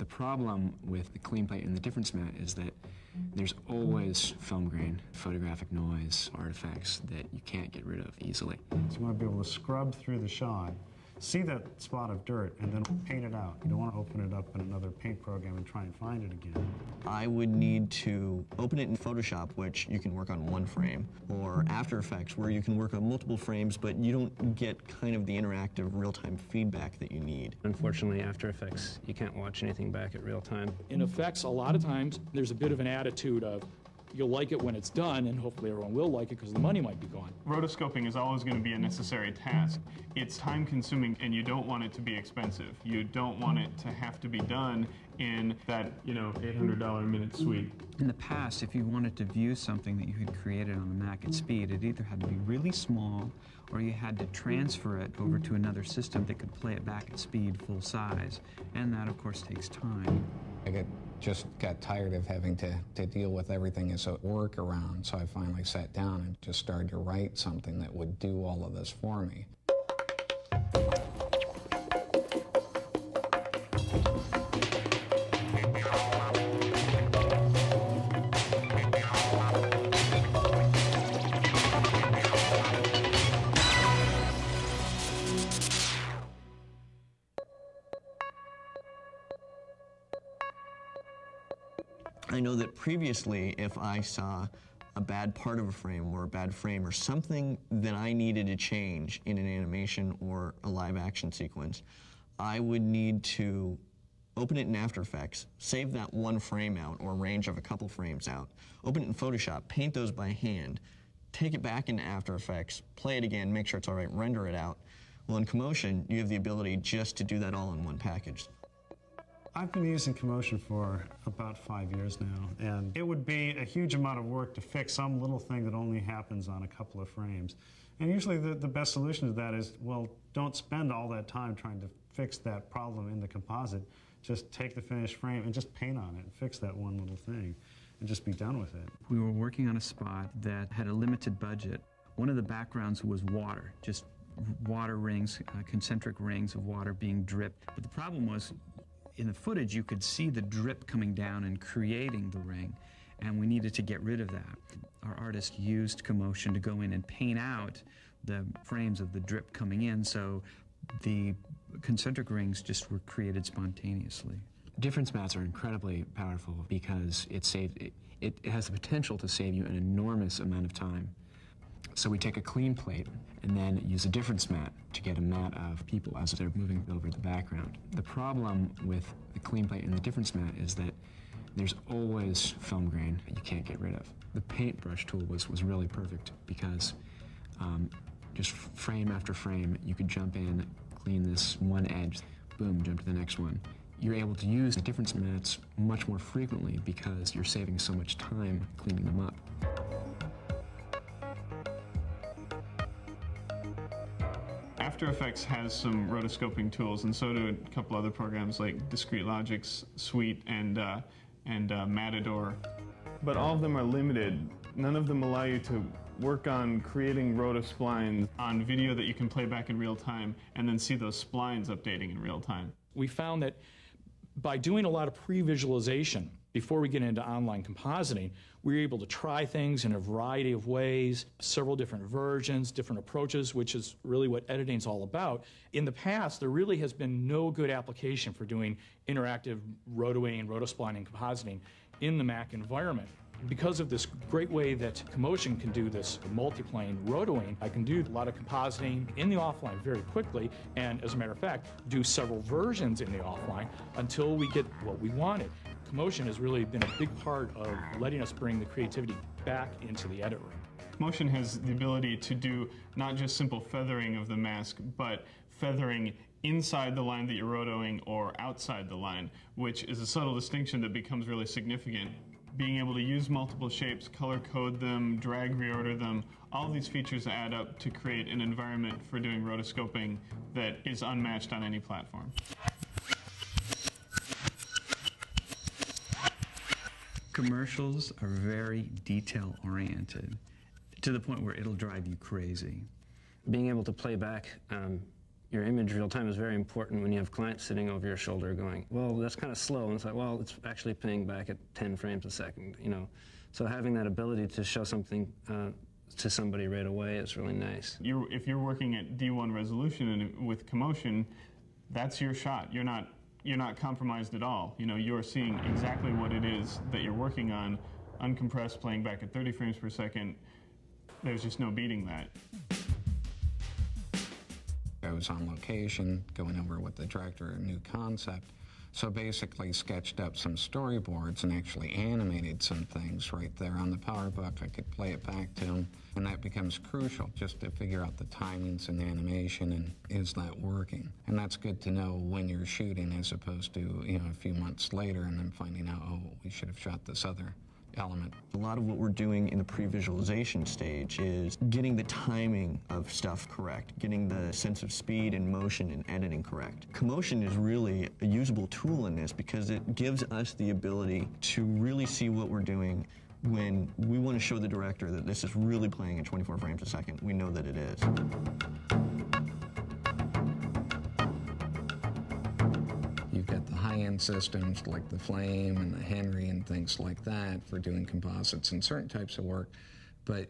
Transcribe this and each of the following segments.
The problem with the clean plate and the difference mat is that there's always film grain, photographic noise, artifacts that you can't get rid of easily. So you want to be able to scrub through the shot, see that spot of dirt, and then paint it out. You don't want to open it up in another paint program and try and find it again. I would need to open it in Photoshop, which you can work on one frame, or After Effects, where you can work on multiple frames, but you don't get kind of the interactive real-time feedback that you need. Unfortunately, After Effects, you can't watch anything back at real time. In effects, a lot of times, there's a bit of an attitude of, you'll like it when it's done, and hopefully everyone will like it because the money might be gone. Rotoscoping is always going to be a necessary task. It's time-consuming, and you don't want it to be expensive. You don't want it to have to be done in that, $800 minute suite. In the past, if you wanted to view something that you had created on the Mac at speed, it either had to be really small, or you had to transfer it over to another system that could play it back at speed full size, and that, of course, takes time. I just got tired of having to deal with everything as a workaround, so I finally sat down and just started to write something that would do all of this for me. I know that previously, if I saw a bad part of a frame or a bad frame or something that I needed to change in an animation or a live action sequence, I would need to open it in After Effects, save that one frame out or range of a couple frames out, open it in Photoshop, paint those by hand, take it back into After Effects, play it again, make sure it's all right, render it out. Well, in Commotion, you have the ability just to do that all in one package. I've been using Commotion for about 5 years now, and it would be a huge amount of work to fix some little thing that only happens on a couple of frames. And usually the best solution to that is, well, don't spend all that time trying to fix that problem in the composite. Just take the finished frame and just paint on it and fix that one little thing and just be done with it. We were working on a spot that had a limited budget. One of the backgrounds was water, just water rings, concentric rings of water being dripped. But the problem was, in the footage, you could see the drip coming down and creating the ring, and we needed to get rid of that. Our artist used Commotion to go in and paint out the frames of the drip coming in, so the concentric rings just were created spontaneously. Difference mats are incredibly powerful because it has the potential to save you an enormous amount of time. So we take a clean plate and then use a difference mat to get a mat of people as they're moving over the background. The problem with the clean plate and the difference mat is that there's always film grain that you can't get rid of. The paintbrush tool was really perfect because just frame after frame, you could jump in, clean this one edge, boom, jump to the next one. You're able to use the difference mats much more frequently because you're saving so much time cleaning them up. After Effects has some rotoscoping tools, and so do a couple other programs like Discrete Logic's Suite and Matador. But all of them are limited. None of them allow you to work on creating rotosplines on video that you can play back in real time and then see those splines updating in real time. We found that by doing a lot of pre-visualization before we get into online compositing, we were able to try things in a variety of ways, several different versions, different approaches, which is really what editing is all about. In the past, there really has been no good application for doing interactive rotoing and rotosplining compositing in the Mac environment. Because of this great way that Commotion can do this multiplane rotoing, I can do a lot of compositing in the offline very quickly, and as a matter of fact, do several versions in the offline until we get what we wanted. Commotion has really been a big part of letting us bring the creativity back into the edit room. Commotion has the ability to do not just simple feathering of the mask, but feathering inside the line that you're rotoing or outside the line, which is a subtle distinction that becomes really significant. Being able to use multiple shapes, color code them, drag reorder them, all of these features add up to create an environment for doing rotoscoping that is unmatched on any platform. Commercials are very detail-oriented, to the point where it'll drive you crazy. Being able to play back your image real time is very important when you have clients sitting over your shoulder going, well, that's kind of slow. And it's like, well, it's actually playing back at 10 frames a second, you know. So having that ability to show something to somebody right away is really nice. If you're working at D1 resolution and with Commotion, that's your shot. You're not compromised at all. You know, you're seeing exactly what it is that you're working on, uncompressed, playing back at 30 frames per second. There's just no beating that. I was on location, going over with the director a new concept. So basically sketched up some storyboards and actually animated some things right there on the PowerBook. I could play it back to him, and that becomes crucial just to figure out the timings and animation and is that working. And that's good to know when you're shooting as opposed to, you know, a few months later and then finding out, oh, we should have shot this other element. A lot of what we're doing in the pre-visualization stage is getting the timing of stuff correct, getting the sense of speed and motion and editing correct. Commotion is really a usable tool in this because it gives us the ability to really see what we're doing when we want to show the director that this is really playing at 24 frames a second. We know that it is. You've got the high-end systems like the Flame and the Henry and things like that for doing composites and certain types of work, but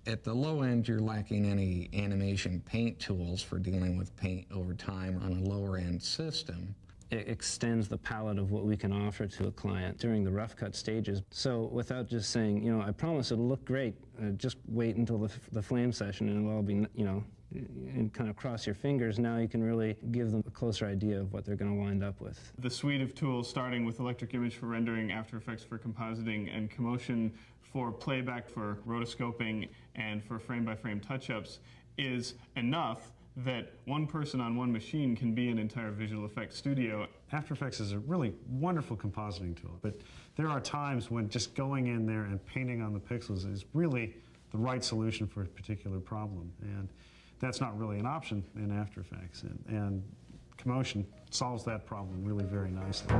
at the low end you're lacking any animation paint tools for dealing with paint over time on a lower-end system. It extends the palette of what we can offer to a client during the rough cut stages. So without just saying, you know, I promise it'll look great, just wait until the Flame session and it'll all be, you know, and kind of cross your fingers. Now you can really give them a closer idea of what they're going to wind up with. The suite of tools, starting with Electric Image for rendering, After Effects for compositing, and Commotion for playback, for rotoscoping, and for frame-by-frame touch-ups, is enough that one person on one machine can be an entire visual effects studio. After Effects is a really wonderful compositing tool, but there are times when just going in there and painting on the pixels is really the right solution for a particular problem. And that's not really an option in After Effects, and Commotion solves that problem really very nicely.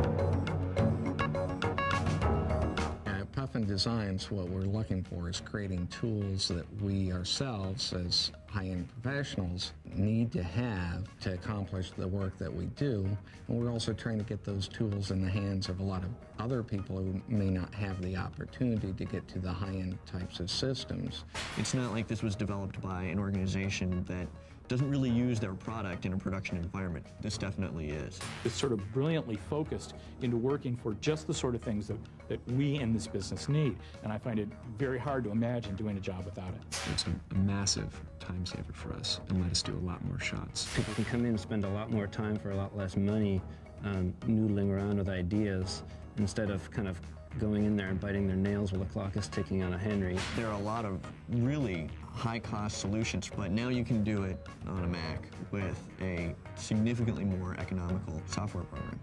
At PuffinDesigns, what we're looking for is creating tools that we ourselves, as high-end professionals, need to have to accomplish the work that we do, and we're also trying to get those tools in the hands of a lot of other people who may not have the opportunity to get to the high-end types of systems. It's not like this was developed by an organization that doesn't really use their product in a production environment. This definitely is. It's sort of brilliantly focused into working for just the sort of things that we in this business need. And I find it very hard to imagine doing a job without it. It's a massive time saver for us and let us do a lot more shots. People can come in and spend a lot more time for a lot less money noodling around with ideas instead of kind of going in there and biting their nails while the clock is ticking on a Henry. There are a lot of really high-cost solutions, but now you can do it on a Mac with a significantly more economical software program.